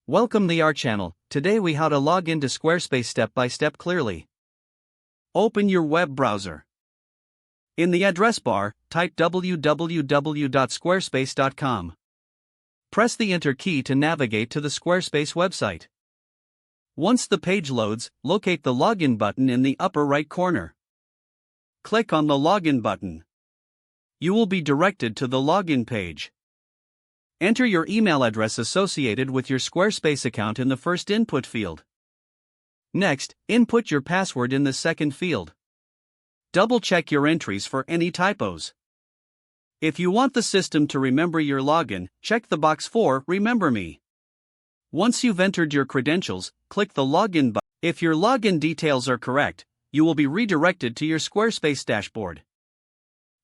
Welcome to our channel. Today we how to log into Squarespace step by step clearly. Open your web browser. In the address bar, type www.squarespace.com. Press the Enter key to navigate to the Squarespace website. Once the page loads, locate the Login button in the upper right corner. Click on the Login button. You will be directed to the login page. Enter your email address associated with your Squarespace account in the first input field. Next, input your password in the second field. Double-check your entries for any typos. If you want the system to remember your login, check the box for Remember Me. Once you've entered your credentials, click the Login button. If your login details are correct, you will be redirected to your Squarespace dashboard.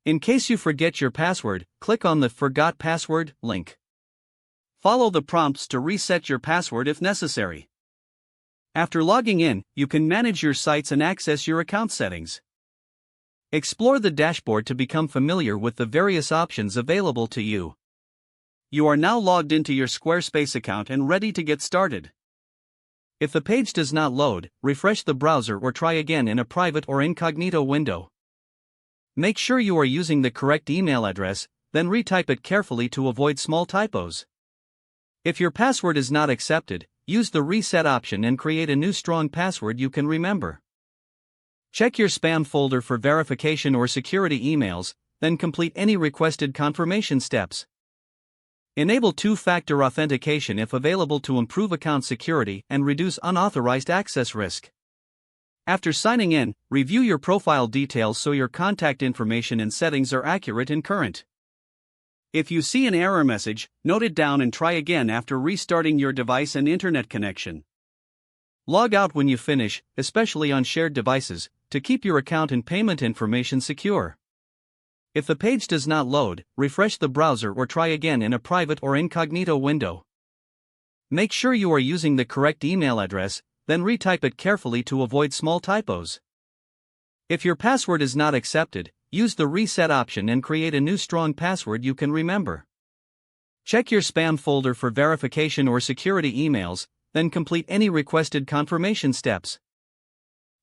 In case you forget your password, click on the Forgot Password link. Follow the prompts to reset your password if necessary. After logging in, you can manage your sites and access your account settings. Explore the dashboard to become familiar with the various options available to you. You are now logged into your Squarespace account and ready to get started. If the page does not load, refresh the browser or try again in a private or incognito window. Make sure you are using the correct email address, then retype it carefully to avoid small typos. If your password is not accepted, use the reset option and create a new strong password you can remember. Check your spam folder for verification or security emails, then complete any requested confirmation steps. Enable two-factor authentication if available to improve account security and reduce unauthorized access risk. After signing in, review your profile details so your contact information and settings are accurate and current. If you see an error message, note it down and try again after restarting your device and internet connection. Log out when you finish, especially on shared devices, to keep your account and payment information secure. If the page does not load, refresh the browser or try again in a private or incognito window. Make sure you are using the correct email address, then retype it carefully to avoid small typos. If your password is not accepted, use the reset option and create a new strong password you can remember. Check your spam folder for verification or security emails, then complete any requested confirmation steps.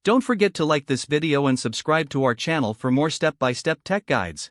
Don't forget to like this video and subscribe to our channel for more step-by-step tech guides.